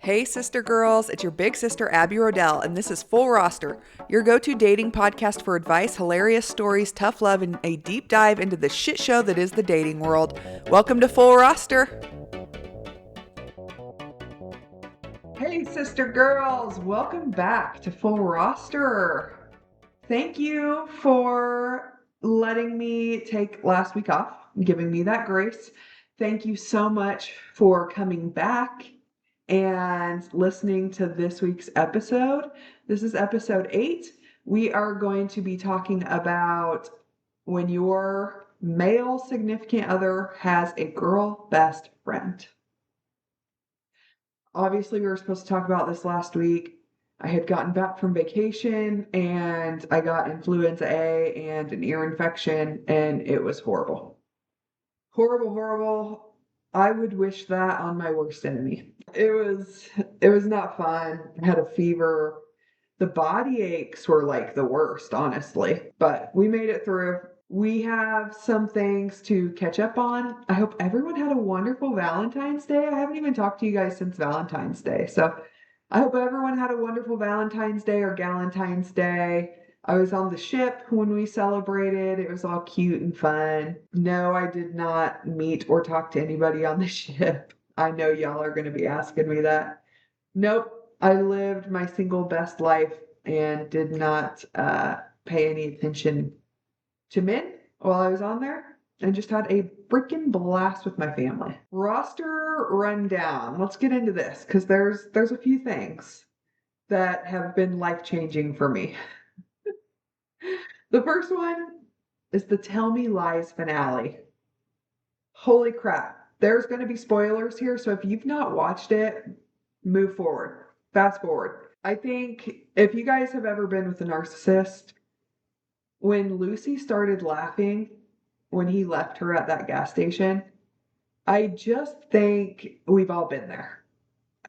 Hey, sister girls, it's your big sister Abby Rodell, and this is Full Roster, your go to dating podcast for advice, hilarious stories, tough love, and a deep dive into the shit show that is the dating world. Welcome to Full Roster. Hey, sister girls, welcome back to Full Roster. Thank you for letting me take last week off, giving me that grace. Thank you so much for coming back and listening to this week's episode. This is episode 8. We are going to be talking about when your male significant other has a girl best friend. Obviously, we were supposed to talk about this last week. I had gotten back from vacation and I got influenza A and an ear infection, and it was horrible. Horrible, horrible. I would wish that on my worst enemy. It was not fun. I had a fever. The body aches were like the worst, honestly. But we made it through. We have some things to catch up on. I hope everyone had a wonderful Valentine's Day. I haven't even talked to you guys since Valentine's Day. So I hope everyone had a wonderful Valentine's Day or Galentine's Day. I was on the ship when we celebrated. It was all cute and fun. No, I did not meet or talk to anybody on the ship. I know y'all are going to be asking me that. Nope. I lived my single best life and did not pay any attention to men while I was on there, and just had a freaking blast with my family. Roster rundown. Let's get into this because there's a few things that have been life-changing for me. The first one is the Tell Me Lies finale. Holy crap. There's going to be spoilers here, so if you've not watched it, move forward. Fast forward. I think if you guys have ever been with a narcissist, when Lucy started laughing when he left her at that gas station, I just think we've all been there.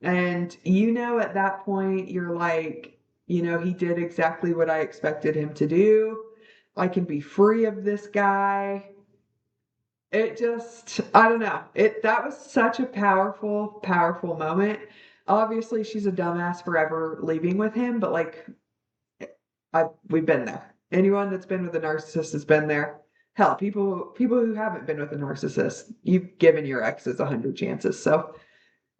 And at that point, you're like, he did exactly what I expected him to do. I can be free of this guy. It just, I don't know. That was such a powerful, powerful moment. Obviously, she's a dumbass forever leaving with him, but like, we've been there. Anyone that's been with a narcissist has been there. Hell, people who haven't been with a narcissist, you've given your exes 100 chances. So,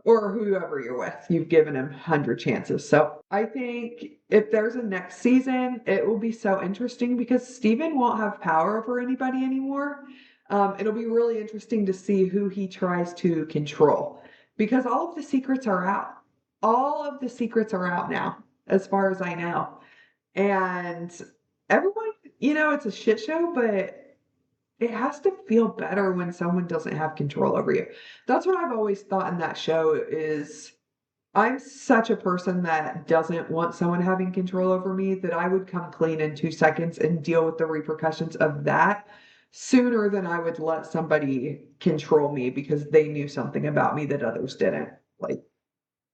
or whoever you're with, you've given him 100 chances. So I think if there's a next season, it will be so interesting because Steven won't have power over anybody anymore. It'll be really interesting to see who he tries to control because all of the secrets are out. All of the secrets are out now, as far as I know. And everyone, it's a shit show, but it has to feel better when someone doesn't have control over you. That's what I've always thought in that show is I'm such a person that doesn't want someone having control over me that I would come clean in 2 seconds and deal with the repercussions of that sooner than I would let somebody control me because they knew something about me that others didn't. Like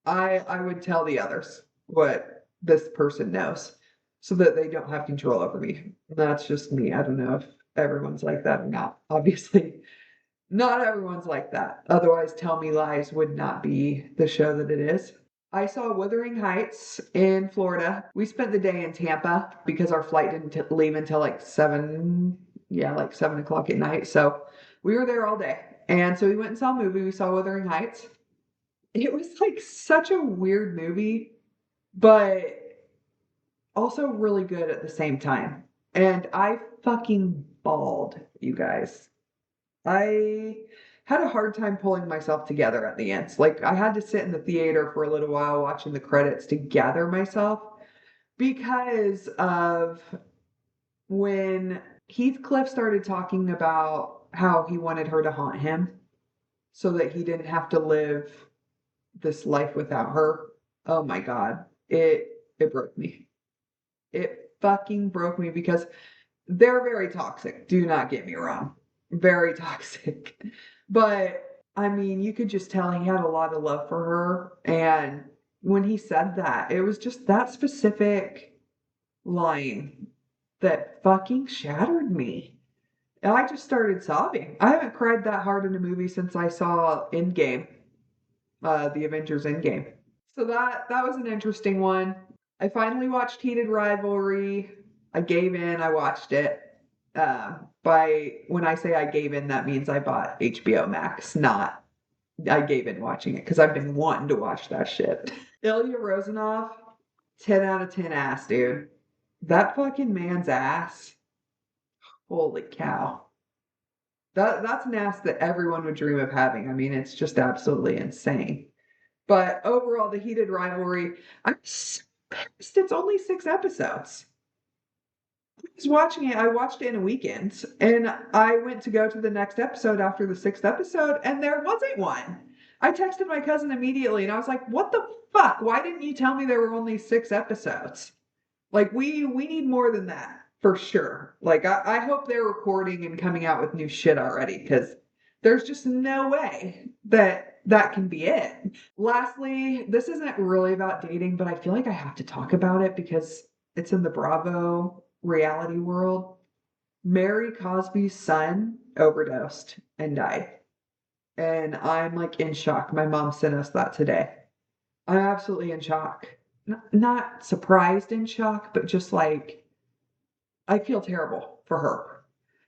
I would tell the others what this person knows so that they don't have control over me. That's just me. I don't know if everyone's like that or not. Obviously, not everyone's like that. Otherwise, Tell Me Lies would not be the show that it is. I saw Wuthering Heights in Florida. We spent the day in Tampa because our flight didn't leave until like 7 o'clock at night. So we were there all day. And so we went and saw a movie. We saw Wuthering Heights. It was like such a weird movie, but also really good at the same time. And I fucking bawled, you guys. I had a hard time pulling myself together at the end. Like, I had to sit in the theater for a little while watching the credits to gather myself because of when Heathcliff started talking about how he wanted her to haunt him so that he didn't have to live this life without her. Oh my God. It broke me. It fucking broke me because they're very toxic. Do not get me wrong. Very toxic. But I mean, you could just tell he had a lot of love for her. And when he said that, it was just that specific line that fucking shattered me. And I just started sobbing. I haven't cried that hard in a movie since I saw Endgame, the Avengers Endgame. So that was an interesting one. I finally watched Heated Rivalry. I gave in. I watched it. By when I say I gave in, that means I bought HBO Max, not I gave in watching it because I've been wanting to watch that shit. Ilya Rozanov, 10 out of 10 ass, dude. That fucking man's ass. Holy cow. That's an ass that everyone would dream of having. I mean, it's just absolutely insane. But overall, the Heated Rivalry, I'm so pissed. It's only 6 episodes. I was watching it. I watched it in a weekend, and I went to go to the next episode after the 6th episode, and there wasn't one. I texted my cousin immediately, and I was like, "What the fuck? Why didn't you tell me there were only 6 episodes? Like, we need more than that for sure. Like, I hope they're recording and coming out with new shit already, because there's just no way that that can be it." Lastly, this isn't really about dating, but I feel like I have to talk about it because it's in the Bravo reality world. Mary Cosby's son overdosed and died. And I'm like in shock. My mom sent us that today. I'm absolutely in shock. Not surprised in shock, but just like, I feel terrible for her.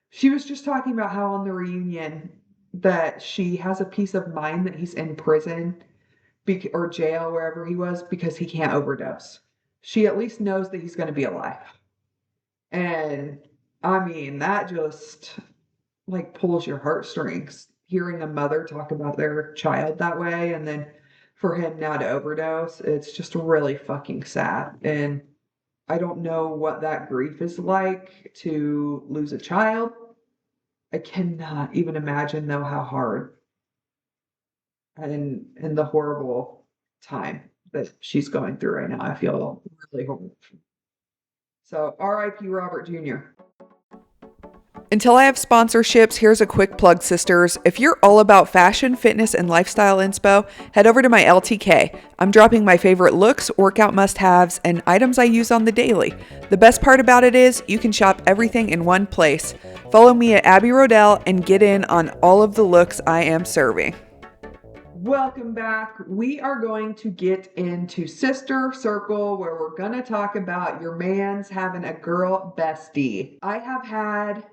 She was just talking about how on the reunion that she has a peace of mind that he's in prison or jail, wherever he was, because he can't overdose. She at least knows that he's going to be alive. And I mean, that just like pulls your heartstrings hearing a mother talk about their child that way. And then for him now to overdose, it's just really fucking sad. And I don't know what that grief is like to lose a child. I cannot even imagine though how hard and the horrible time that she's going through right now. I feel really horrible. So R.I.P. Robert Jr. Until I have sponsorships, here's a quick plug, sisters. If you're all about fashion, fitness, and lifestyle inspo, head over to my LTK. I'm dropping my favorite looks, workout must-haves, and items I use on the daily. The best part about it is you can shop everything in one place. Follow me at Abby Rodell and get in on all of the looks I am serving. Welcome back. We are going to get into Sister Circle, where we're going to talk about your man's having a girl bestie. I have had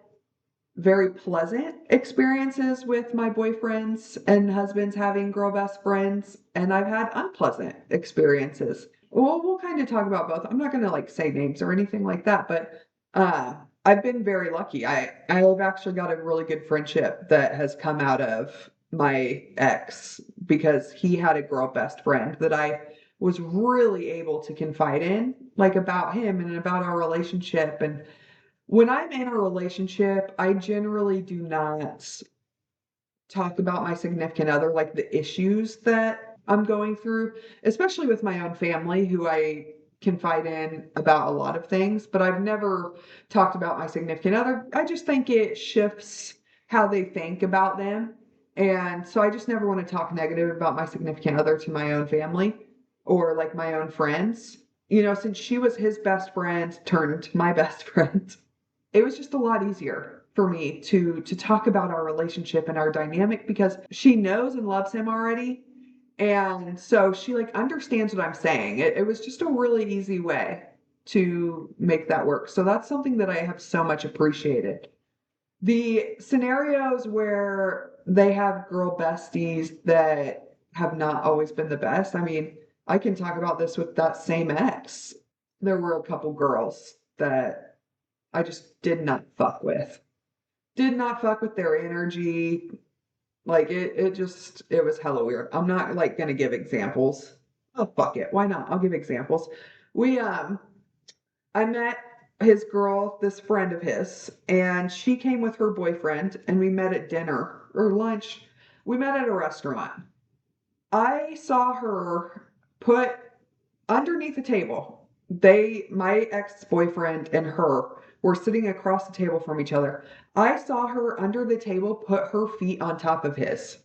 very pleasant experiences with my boyfriends and husbands having girl best friends, and I've had unpleasant experiences. Well, we'll kind of talk about both. I'm not going to like say names or anything like that, but I've been very lucky. I've actually got a really good friendship that has come out of my ex because he had a girl best friend that I was really able to confide in, like about him and about our relationship. And when I'm in a relationship, I generally do not talk about my significant other, like the issues that I'm going through, especially with my own family, who I confide in about a lot of things, but I've never talked about my significant other. I just think it shifts how they think about them. And so I just never want to talk negative about my significant other to my own family or like my own friends. You know, since she was his best friend turned my best friend, it was just a lot easier for me to talk about our relationship and our dynamic because she knows and loves him already, and so she like understands what I'm saying. It was just a really easy way to make that work, so that's something that I have so much appreciated. The scenarios where they have girl besties that have not always been the best, I mean, I can talk about this with that same ex. There were a couple girls that I just did not fuck with. Did not fuck with their energy. Like it was hella weird. I'm not like gonna give examples. Oh fuck it. Why not? I'll give examples. We I met his girl, this friend of his, and she came with her boyfriend and we met at dinner or lunch. We met at a restaurant. I saw her put underneath the table. My ex-boyfriend and her were sitting across the table from each other. I saw her under the table put her feet on top of his.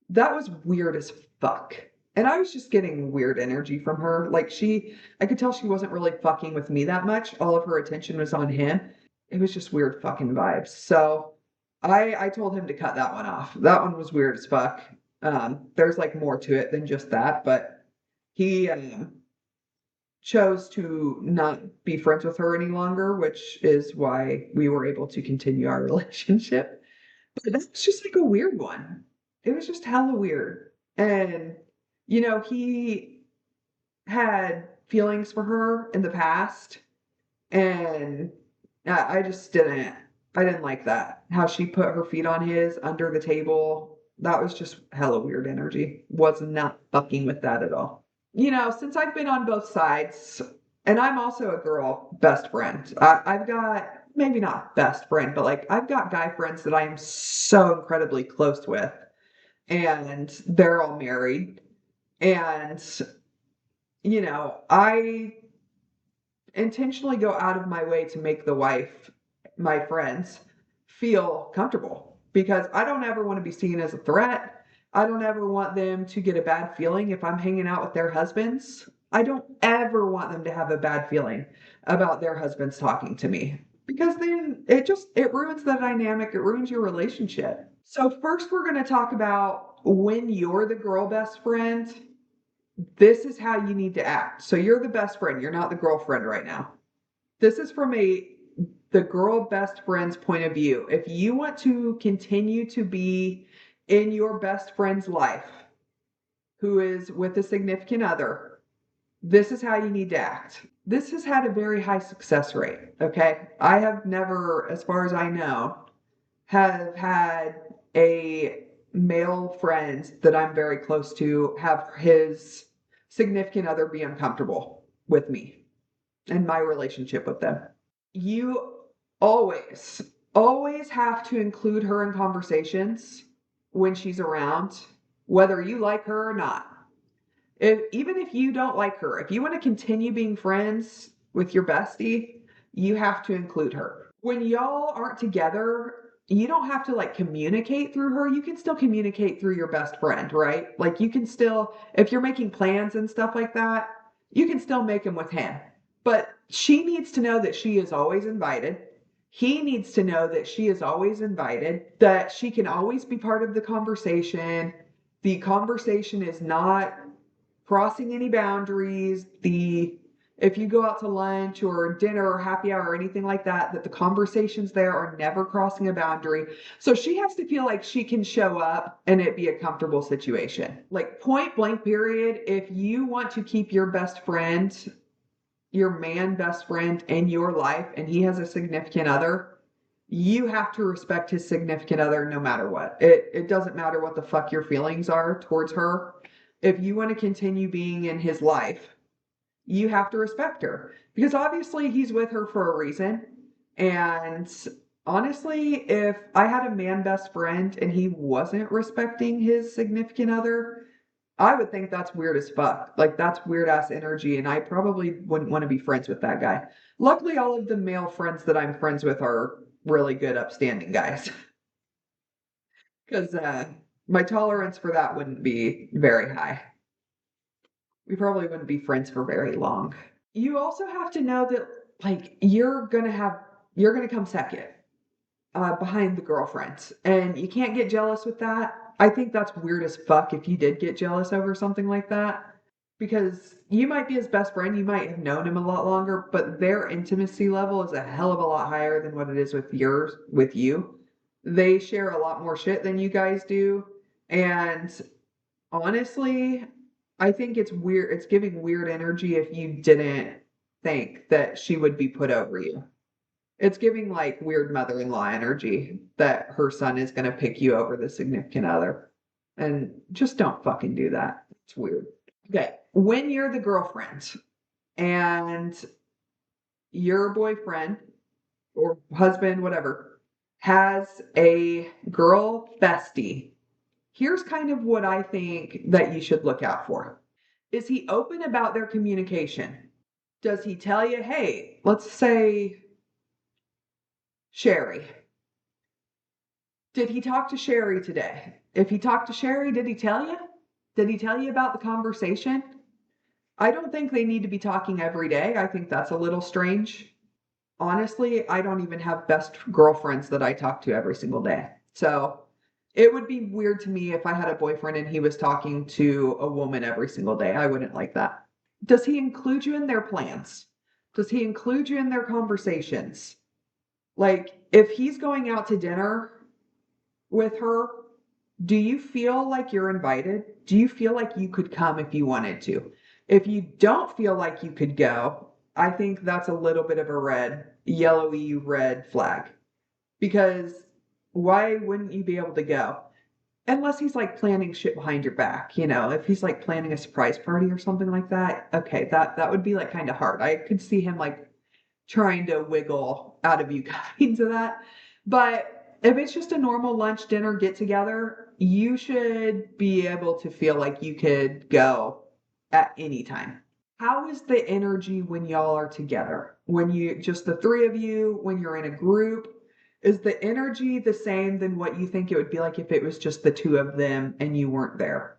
That was weird as fuck. And I was just getting weird energy from her. Like I could tell she wasn't really fucking with me that much. All of her attention was on him. It was just weird fucking vibes. So I told him to cut that one off. That one was weird as fuck. There's like more to it than just that, but he chose to not be friends with her any longer, which is why we were able to continue our relationship. But that's just like a weird one. It was just hella weird. And, he had feelings for her in the past, and I just I didn't like that. How she put her feet on his under the table. That was just hella weird energy. Was not fucking with that at all. Since I've been on both sides, and I'm also a girl best friend, I've got maybe not best friend, but like I've got guy friends that I am so incredibly close with, and they're all married. And, I intentionally go out of my way to make the wife, my friends, feel comfortable because I don't ever want to be seen as a threat. I don't ever want them to get a bad feeling if I'm hanging out with their husbands. I don't ever want them to have a bad feeling about their husbands talking to me because then it ruins the dynamic, it ruins your relationship. So first we're going to talk about when you're the girl best friend, this is how you need to act. So you're the best friend, you're not the girlfriend right now. This is from the girl best friend's point of view. If you want to continue to be in your best friend's life, who is with a significant other, this is how you need to act. This has had a very high success rate, okay? I have never, as far as I know, have had a male friend that I'm very close to have his significant other be uncomfortable with me and my relationship with them. You always, always have to include her in conversations when she's around, whether you like her or not. Even if you don't like her, if you want to continue being friends with your bestie, you have to include her. When y'all aren't together, you don't have to like communicate through her. You can still communicate through your best friend, right? Like you can still, if you're making plans and stuff like that, you can still make them with him. But she needs to know that she is always invited. He needs to know that she is always invited, that she can always be part of the conversation. The conversation is not crossing any boundaries. If you go out to lunch or dinner or happy hour or anything like that, that the conversations there are never crossing a boundary. So she has to feel like she can show up and it be a comfortable situation. Like point blank period, if you want to keep your best friend, your man best friend in your life, and he has a significant other, you have to respect his significant other no matter what. It doesn't matter what the fuck your feelings are towards her. If you want to continue being in his life, you have to respect her because obviously he's with her for a reason. And honestly, if I had a man best friend and he wasn't respecting his significant other, I would think that's weird as fuck. Like that's weird ass energy, and I probably wouldn't want to be friends with that guy. Luckily, all of the male friends that I'm friends with are really good, upstanding guys. Because my tolerance for that wouldn't be very high. We probably wouldn't be friends for very long. You also have to know that like you're gonna come second behind the girlfriends, and you can't get jealous with that. I think that's weird as fuck if you did get jealous over something like that. Because you might be his best friend, you might have known him a lot longer, but their intimacy level is a hell of a lot higher than what it is with you. They share a lot more shit than you guys do. And honestly, I think it's weird. It's giving weird energy if you didn't think that she would be put over you. It's giving like weird mother-in-law energy that her son is going to pick you over the significant other. And just don't fucking do that. It's weird. Okay. When you're the girlfriend and your boyfriend or husband, whatever, has a girl bestie, here's kind of what I think that you should look out for. Is he open about their communication? Does he tell you, hey, let's say Sherry. Did he talk to Sherry today? If he talked to Sherry, did he tell you? Did he tell you about the conversation? I don't think they need to be talking every day. I think that's a little strange. Honestly, I don't even have best girlfriends that I talk to every single day. So It would be weird to me if I had a boyfriend and he was talking to a woman every single day. I wouldn't like that. Does he include you in their plans? Does he include you in their conversations? Like, if he's going out to dinner with her, do you feel like you're invited? Do you feel like you could come if you wanted to? If you don't feel like you could go, I think that's a little bit of a yellowy red flag. Because why wouldn't you be able to go? Unless he's like planning shit behind your back, if he's like planning a surprise party or something like that, okay, that would be like kind of hard. I could see him like trying to wiggle out of you coming to that. But if it's just a normal lunch, dinner get together, you should be able to feel like you could go at any time. How is the energy when y'all are together? When you just the three of you, when you're in a group, is the energy the same than what you think it would be like if it was just the two of them and you weren't there?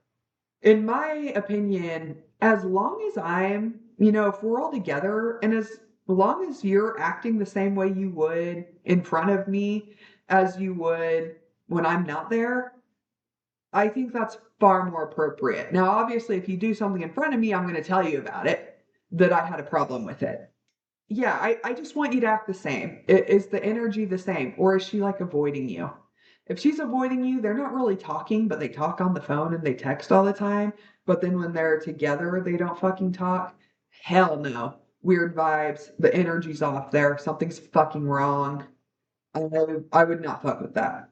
In my opinion, as long as if we're all together and as long as you're acting the same way you would in front of me as you would when I'm not there, I think that's far more appropriate. Now, obviously, if you do something in front of me, I'm going to tell you about it, that I had a problem with it. Yeah, I just want you to act the same. Is the energy the same? Or is she like avoiding you? If she's avoiding you, they're not really talking, but they talk on the phone and they text all the time. But then when they're together, they don't fucking talk. Hell no. Weird vibes. The energy's off there. Something's fucking wrong. I would not fuck with that.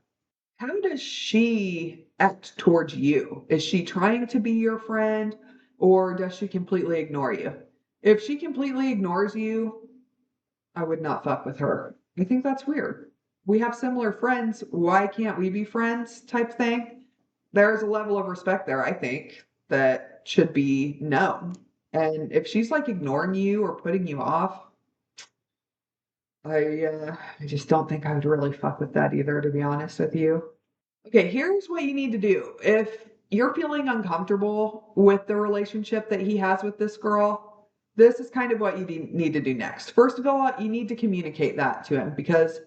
How does she act towards you? Is she trying to be your friend or does she completely ignore you? If she completely ignores you, I would not fuck with her. I think that's weird. We have similar friends. Why can't we be friends? Type thing. There's a level of respect there, I think, that should be known. And if she's like ignoring you or putting you off, I just don't think I would really fuck with that either, to be honest with you. Okay, here's what you need to do. If you're feeling uncomfortable with the relationship that he has with this girl, this is kind of what you need to do next. First of all, you need to communicate that to him because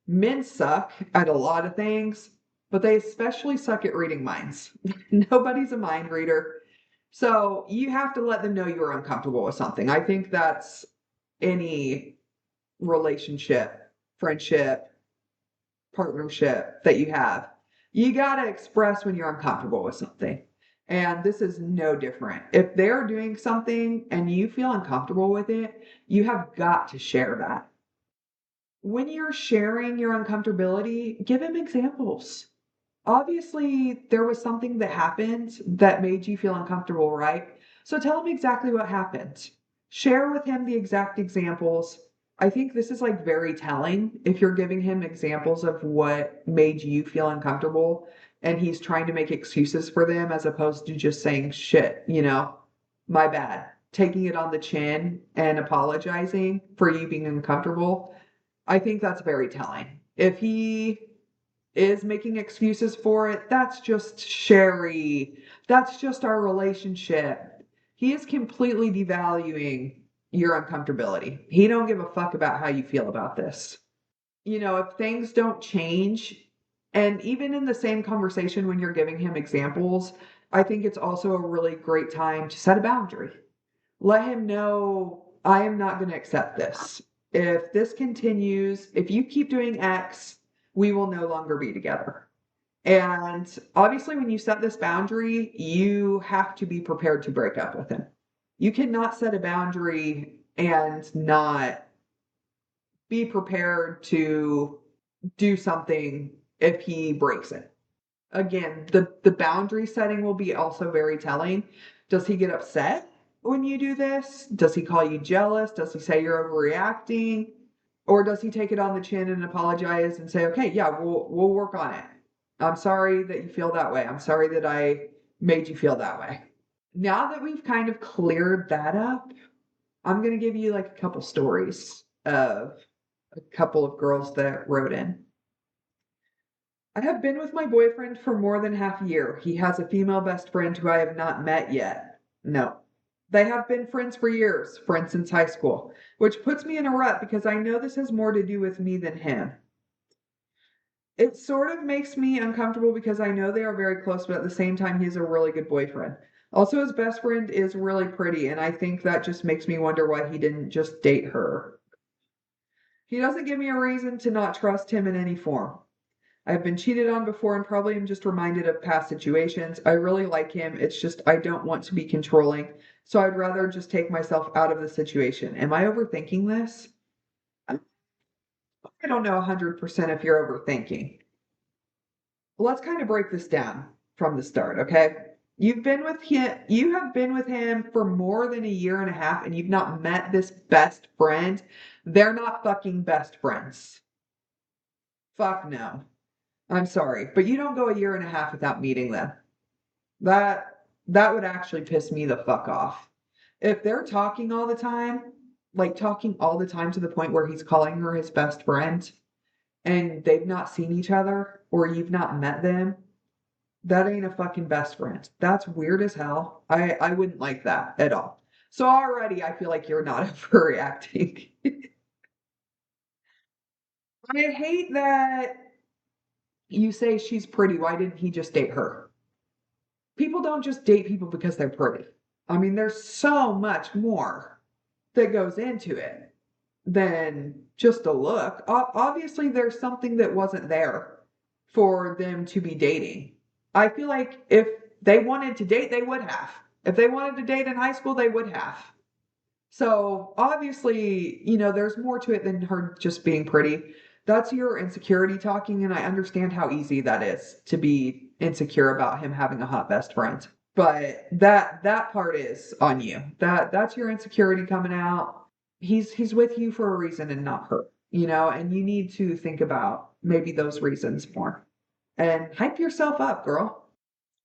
men suck at a lot of things, but they especially suck at reading minds. Nobody's a mind reader. So you have to let them know you're uncomfortable with something. I think that's any relationship, friendship, partnership that you have. You got to express when you're uncomfortable with something. And this is no different. If they're doing something and you feel uncomfortable with it, you have got to share that. When you're sharing your uncomfortability, give him examples. Obviously, there was something that happened that made you feel uncomfortable, right? So tell him exactly what happened. Share with him the exact examples. I think this is like very telling if you're giving him examples of what made you feel uncomfortable and he's trying to make excuses for them as opposed to just saying shit, my bad. Taking it on the chin and apologizing for you being uncomfortable. I think that's very telling. If he is making excuses for it, that's just Sherry. That's just our relationship. He is completely devaluing your uncomfortability. He don't give a fuck about how you feel about this. If things don't change, and even in the same conversation when you're giving him examples, I think it's also a really great time to set a boundary. Let him know I am not going to accept this. If this continues, if you keep doing X, we will no longer be together. And obviously, when you set this boundary, you have to be prepared to break up with him. You cannot set a boundary and not be prepared to do something if he breaks it. Again, the boundary setting will be also very telling. Does he get upset when you do this? Does he call you jealous? Does he say you're overreacting? Or does he take it on the chin and apologize and say, okay, yeah, we'll work on it. I'm sorry that you feel that way. I'm sorry that I made you feel that way. Now that we've kind of cleared that up, I'm going to give you like a couple stories of a couple of girls that wrote in. I have been with my boyfriend for more than half a year. He has a female best friend who I have not met yet. No. They have been friends for years, friends since high school, which puts me in a rut because I know this has more to do with me than him. It sort of makes me uncomfortable because I know they are very close, but at the same time, he's a really good boyfriend. Also, his best friend is really pretty, and I think that just makes me wonder why he didn't just date her. He doesn't give me a reason to not trust him in any form. I've been cheated on before and probably am just reminded of past situations. I really like him. It's just I don't want to be controlling. So I'd rather just take myself out of the situation. Am I overthinking this? I don't know 100% if you're overthinking. Let's kind of break this down from the start, okay? You have been with him for more than a year and a half and you've not met this best friend. They're not fucking best friends. Fuck no. I'm sorry, but you don't go a year and a half without meeting them. That would actually piss me the fuck off. If they're talking all the time, like talking all the time to the point where he's calling her his best friend and they've not seen each other or you've not met them, that ain't a fucking best friend. That's weird as hell. I wouldn't like that at all. So already I feel like you're not overreacting. I hate that you say she's pretty. Why didn't he just date her? People don't just date people because they're pretty. I mean, there's so much more that goes into it than just a look. Obviously, there's something that wasn't there for them to be dating. I feel like if they wanted to date, they would have. If they wanted to date in high school, they would have. So obviously, there's more to it than her just being pretty. That's your insecurity talking, and I understand how easy that is to be insecure about him having a hot best friend. But that part is on you. That's your insecurity coming out. He's with you for a reason and not her, and you need to think about maybe those reasons more. And hype yourself up, girl.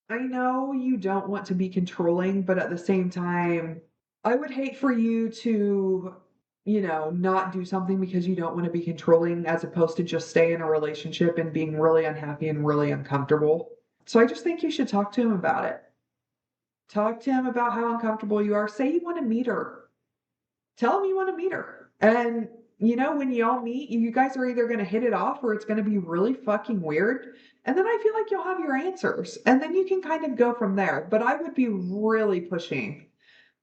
I know you don't want to be controlling, but at the same time, I would hate for you to, not do something because you don't want to be controlling as opposed to just stay in a relationship and being really unhappy and really uncomfortable. So I just think you should talk to him about it. Talk to him about how uncomfortable you are. Say you want to meet her. Tell him you want to meet her. And, when y'all meet, you guys are either going to hit it off or it's going to be really fucking weird. And then I feel like you'll have your answers. And then you can kind of go from there. But I would be really pushing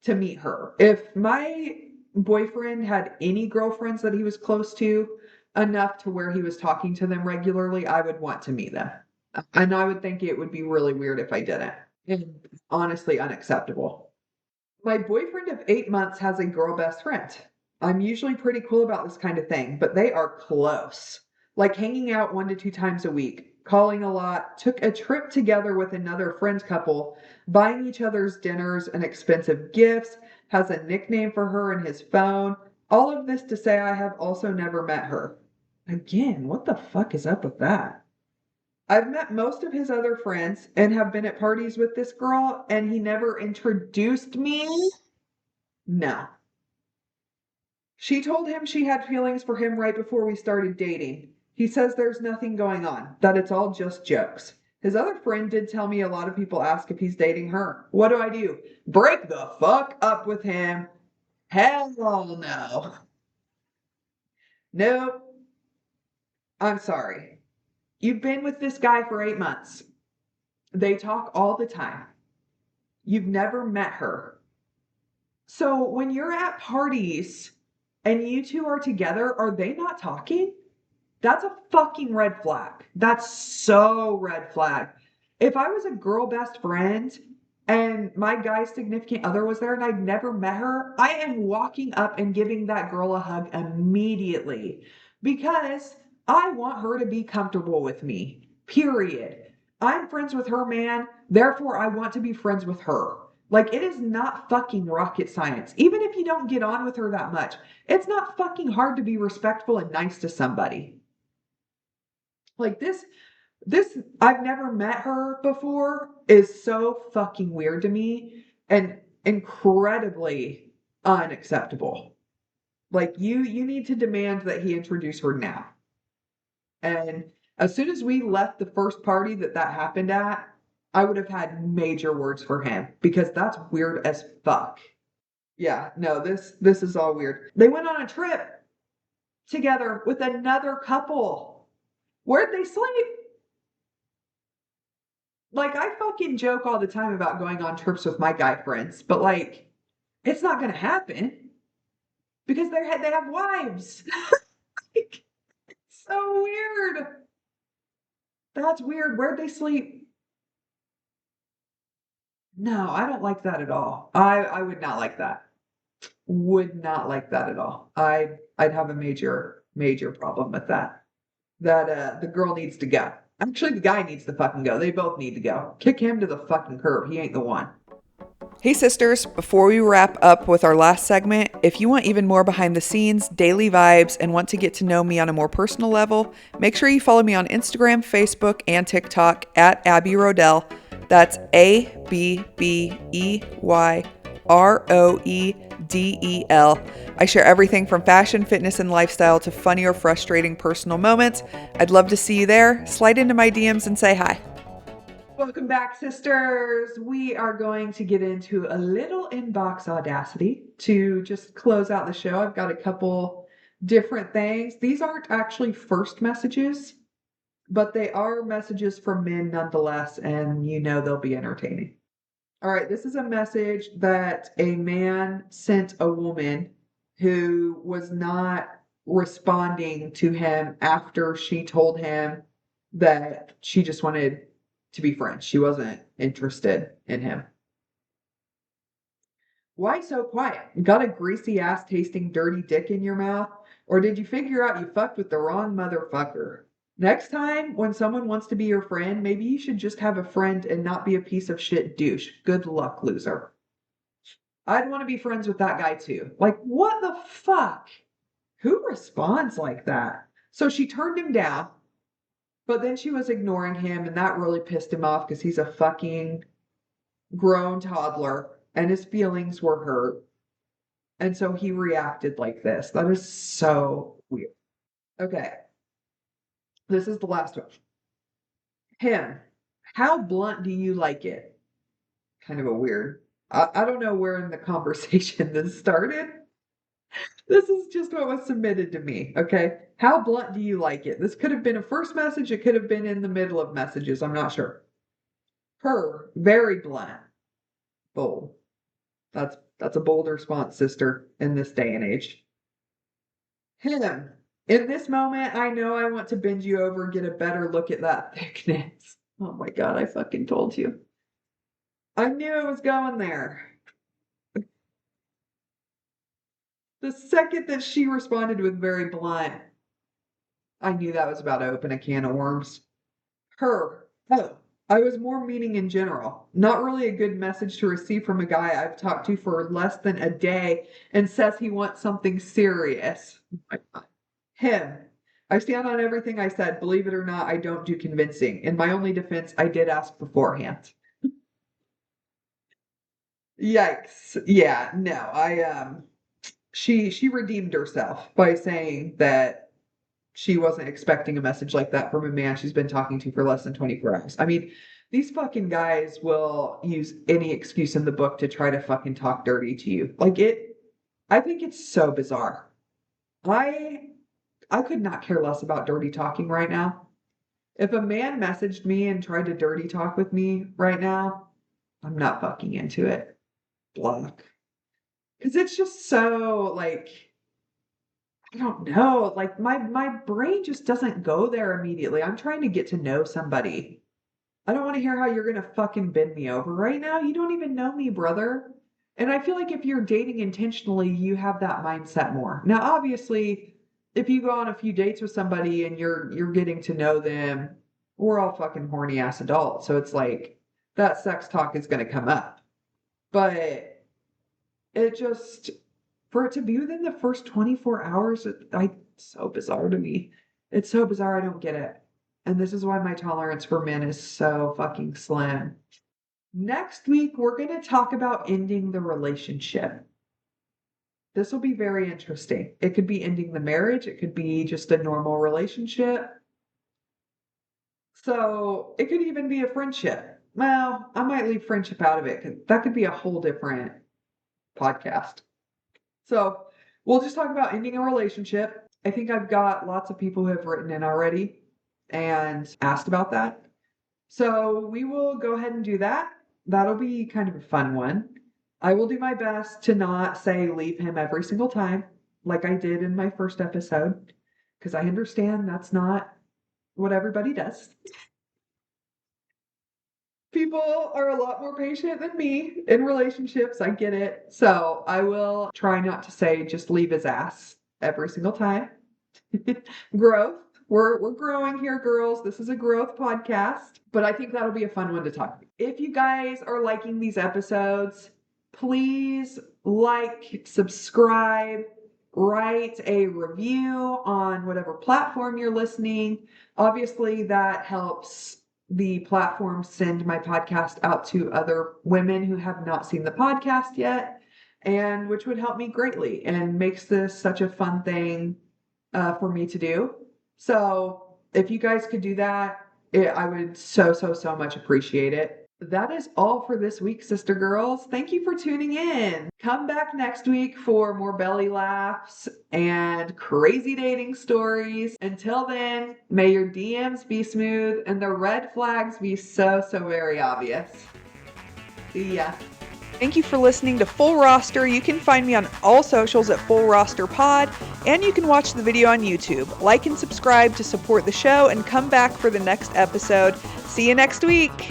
to meet her. If my boyfriend had any girlfriends that he was close to enough to where he was talking to them regularly, I would want to meet them. And I would think it would be really weird if I didn't. And honestly, unacceptable. My boyfriend of 8 months has a girl best friend. I'm usually pretty cool about this kind of thing, but they are close. Like hanging out 1 to 2 times a week, calling a lot, took a trip together with another friend couple, buying each other's dinners and expensive gifts, has a nickname for her in his phone. All of this to say I have also never met her. Again, what the fuck is up with that? I've met most of his other friends and have been at parties with this girl, and he never introduced me. No. She told him she had feelings for him right before we started dating. He says there's nothing going on, that it's all just jokes. His other friend did tell me a lot of people ask if he's dating her. What do I do? Break the fuck up with him? Hell no. Nope. I'm sorry. You've been with this guy for 8 months. They talk all the time. You've never met her. So when you're at parties and you two are together, are they not talking? That's a fucking red flag. That's so red flag. If I was a girl best friend and my guy's significant other was there and I'd never met her, I am walking up and giving that girl a hug immediately because I want her to be comfortable with me. Period. I'm friends with her man, therefore I want to be friends with her. Like, it is not fucking rocket science. Even if you don't get on with her that much, it's not fucking hard to be respectful and nice to somebody. Like this I've never met her before is so fucking weird to me and incredibly unacceptable. Like you need to demand that he introduce her now. And as soon as we left the first party that happened at, I would have had major words for him because that's weird as fuck. Yeah, no, this is all weird. They went on a trip together with another couple. Where'd they sleep? Like, I fucking joke all the time about going on trips with my guy friends, but like, it's not gonna happen because they have wives. Like, so weird. That's weird. Where'd they sleep? No, I don't like that at all. I would not like that. Would not like that at all. I'd have a major problem with that. That the girl needs to go. Actually, the guy needs to fucking go. They both need to go. Kick him to the fucking curb. He ain't the one. Hey sisters, before we wrap up with our last segment, if you want even more behind the scenes, daily vibes, and want to get to know me on a more personal level, make sure you follow me on Instagram, Facebook, and TikTok at Abby Rodell. That's ABBEYROEDEL. I share everything from fashion, fitness, and lifestyle to funny or frustrating personal moments. I'd love to see you there. Slide into my DMs and say hi. Welcome back, sisters. We are going to get into a little inbox audacity to just close out the show. I've got a couple different things. These aren't actually first messages, but they are messages from men nonetheless, and you know they'll be entertaining. All right, this is a message that a man sent a woman who was not responding to him after she told him that she just wanted to be friends. She wasn't interested in him. Why so quiet? Got a greasy ass tasting dirty dick in your mouth? Or did you figure out you fucked with the wrong motherfucker? Next time, when someone wants to be your friend, maybe you should just have a friend and not be a piece of shit douche. Good luck, loser. I'd want to be friends with that guy too. Like, what the fuck? Who responds like that? So she turned him down, but then she was ignoring him, and that really pissed him off because he's a fucking grown toddler and his feelings were hurt. And so he reacted like this. That is so weird. Okay, this is the last one. Him, how blunt do you like it? Kind of a weird. I don't know where in the conversation this started. This is just what was submitted to me. Okay. How blunt do you like it? This could have been a first message. It could have been in the middle of messages. I'm not sure. Her, very blunt. Bold. That's a bold response, sister, in this day and age. Him. In this moment, I know I want to bend you over and get a better look at that thickness. Oh my God, I fucking told you. I knew it was going there. The second that she responded with very blunt, I knew that was about to open a can of worms. Her. Oh, I was more meaning in general. Not really a good message to receive from a guy I've talked to for less than a day and says he wants something serious. Oh my God. Him. I stand on everything I said. Believe it or not, I don't do convincing. In my only defense, I did ask beforehand. Yikes. Yeah, no, she redeemed herself by saying that she wasn't expecting a message like that from a man she's been talking to for less than 24 hours. I mean, these fucking guys will use any excuse in the book to try to fucking talk dirty to you. I think it's so bizarre. I I could not care less about dirty talking right now. If a man messaged me and tried to dirty talk with me right now, I'm not fucking into it. Block. Because it's just so like I don't know. Like my brain just doesn't go there immediately. I'm trying to get to know somebody. I don't want to hear how you're gonna fucking bend me over right now. You don't even know me, brother. And I feel like if you're dating intentionally, you have that mindset more. Now, obviously, if you go on a few dates with somebody and you're getting to know them, we're all fucking horny ass adults. So it's like that sex talk is gonna come up. But it just for it to be within the first 24 hours, it's so bizarre to me. It's so bizarre, I don't get it. And this is why my tolerance for men is so fucking slim. Next week, we're going to talk about ending the relationship. This will be very interesting. It could be ending the marriage, it could be just a normal relationship. So it could even be a friendship. Well, I might leave friendship out of it because that could be a whole different podcast. So we'll just talk about ending a relationship. I think I've got lots of people who have written in already. and asked about that. So we will go ahead and do that. That'll be kind of a fun one. I will do my best to not say leave him every single time like I did in my first episode, because I understand that's not what everybody does. People are a lot more patient than me in relationships. I get it. So I will try not to say just leave his ass every single time. Growth. We're growing here, girls. This is a growth podcast, but I think that'll be a fun one to talk about. If you guys are liking these episodes, please like, subscribe, write a review on whatever platform you're listening. Obviously, that helps the platform send my podcast out to other women who have not seen the podcast yet, and which would help me greatly and makes this such a fun thing for me to do. So if you guys could do that, I would so much appreciate it. That is all for this week, sister girls. Thank you for tuning in. Come back next week for more belly laughs and crazy dating stories. Until then, may your DMs be smooth and the red flags be so very obvious. See ya. Thank you for listening to Full Roster. You can find me on all socials at Full Roster Pod, and you can watch the video on YouTube. Like and subscribe to support the show, and come back for the next episode. See you next week.